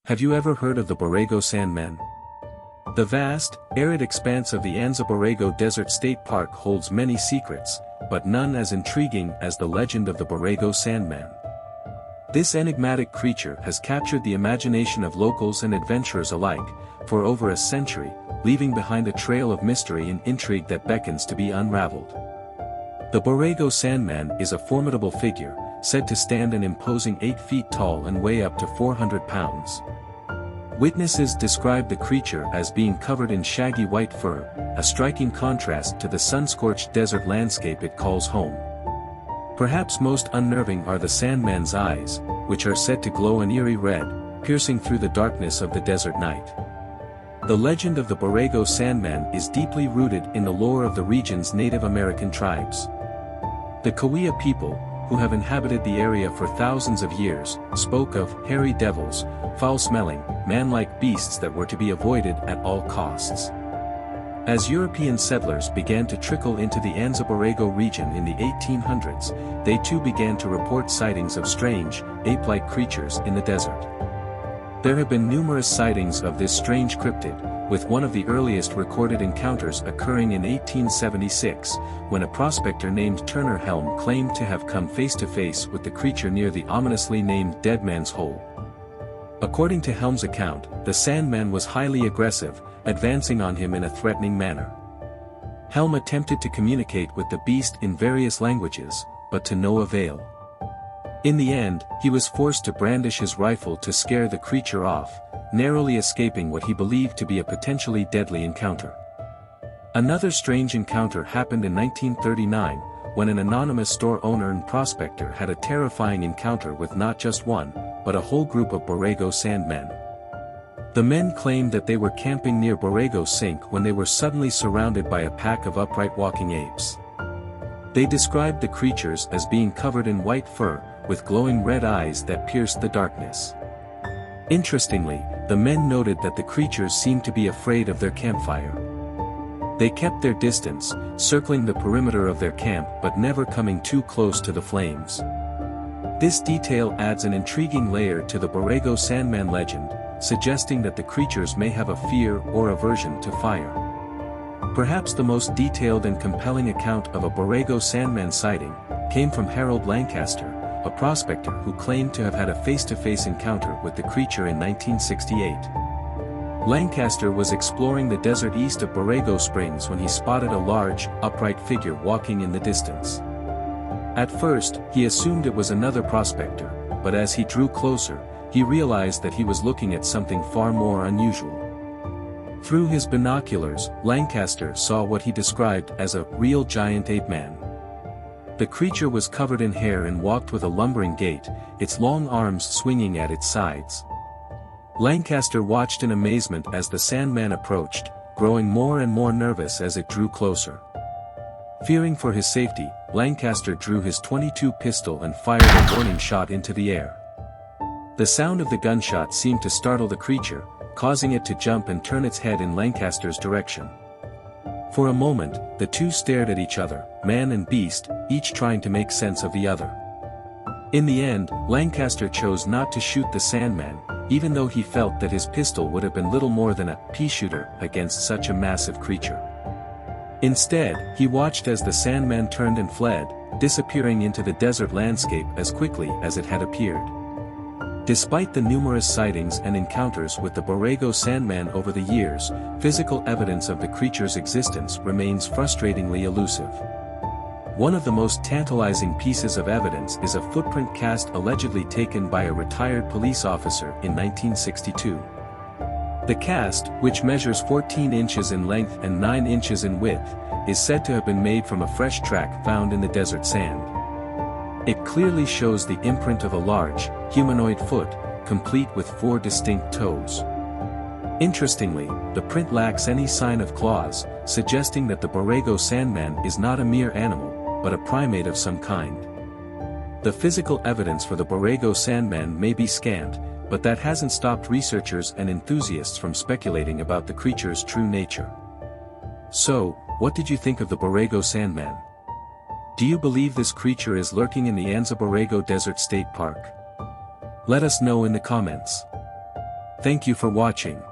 Have you ever heard of the Borrego Sandman? The vast, arid expanse of the Anza-Borrego Desert State Park holds many secrets, but none as intriguing as the legend of the Borrego Sandman. This enigmatic creature has captured the imagination of locals and adventurers alike, for over a century, leaving behind a trail of mystery and intrigue that beckons to be unraveled. The Borrego Sandman is a formidable figure, said to stand an imposing 8 feet tall and weigh up to 400 pounds. Witnesses describe the creature as being covered in shaggy white fur, a striking contrast to the sun-scorched desert landscape it calls home. Perhaps most unnerving are the Sandman's eyes, which are said to glow an eerie red, piercing through the darkness of the desert night. The legend of the Borrego Sandman is deeply rooted in the lore of the region's Native American tribes. The Cahuilla people, who have inhabited the area for thousands of years, spoke of hairy devils, foul-smelling, man-like beasts that were to be avoided at all costs. As European settlers began to trickle into the Anza-Borrego region in the 1800s, they too began to report sightings of strange, ape-like creatures in the desert. There have been numerous sightings of this strange cryptid, with one of the earliest recorded encounters occurring in 1876, when a prospector named Turner Helm claimed to have come face-to-face with the creature near the ominously named Dead Man's Hole. According to Helm's account, the Sandman was highly aggressive, advancing on him in a threatening manner. Helm attempted to communicate with the beast in various languages, but to no avail. In the end, he was forced to brandish his rifle to scare the creature off, narrowly escaping what he believed to be a potentially deadly encounter. Another strange encounter happened in 1939, when an anonymous store owner and prospector had a terrifying encounter with not just one, but a whole group of Borrego Sandmen. The men claimed that they were camping near Borrego Sink when they were suddenly surrounded by a pack of upright walking apes. They described the creatures as being covered in white fur, with glowing red eyes that pierced the darkness. Interestingly, the men noted that the creatures seemed to be afraid of their campfire. They kept their distance, circling the perimeter of their camp but never coming too close to the flames. This detail adds an intriguing layer to the Borrego Sandman legend, suggesting that the creatures may have a fear or aversion to fire. Perhaps the most detailed and compelling account of a Borrego Sandman sighting came from Harold Lancaster, a prospector who claimed to have had a face-to-face encounter with the creature in 1968. Lancaster was exploring the desert east of Borrego Springs when he spotted a large, upright figure walking in the distance. At first, he assumed it was another prospector, but as he drew closer, he realized that he was looking at something far more unusual. Through his binoculars, Lancaster saw what he described as a real giant ape man. The creature was covered in hair and walked with a lumbering gait, its long arms swinging at its sides. Lancaster watched in amazement as the Sandman approached, growing more and more nervous as it drew closer. Fearing for his safety, Lancaster drew his .22 pistol and fired a warning shot into the air. The sound of the gunshot seemed to startle the creature, causing it to jump and turn its head in Lancaster's direction. For a moment, the two stared at each other, man and beast, each trying to make sense of the other. In the end, Lancaster chose not to shoot the Sandman, even though he felt that his pistol would have been little more than a pea-shooter against such a massive creature. Instead, he watched as the Sandman turned and fled, disappearing into the desert landscape as quickly as it had appeared. Despite the numerous sightings and encounters with the Borrego Sandman over the years, physical evidence of the creature's existence remains frustratingly elusive. One of the most tantalizing pieces of evidence is a footprint cast allegedly taken by a retired police officer in 1962. The cast, which measures 14 inches in length and 9 inches in width, is said to have been made from a fresh track found in the desert sand. It clearly shows the imprint of a large, humanoid foot, complete with 4 distinct toes. Interestingly, the print lacks any sign of claws, suggesting that the Borrego Sandman is not a mere animal, but a primate of some kind. The physical evidence for the Borrego Sandman may be scant, but that hasn't stopped researchers and enthusiasts from speculating about the creature's true nature. So, what did you think of the Borrego Sandman? Do you believe this creature is lurking in the Anza-Borrego Desert State Park? Let us know in the comments. Thank you for watching.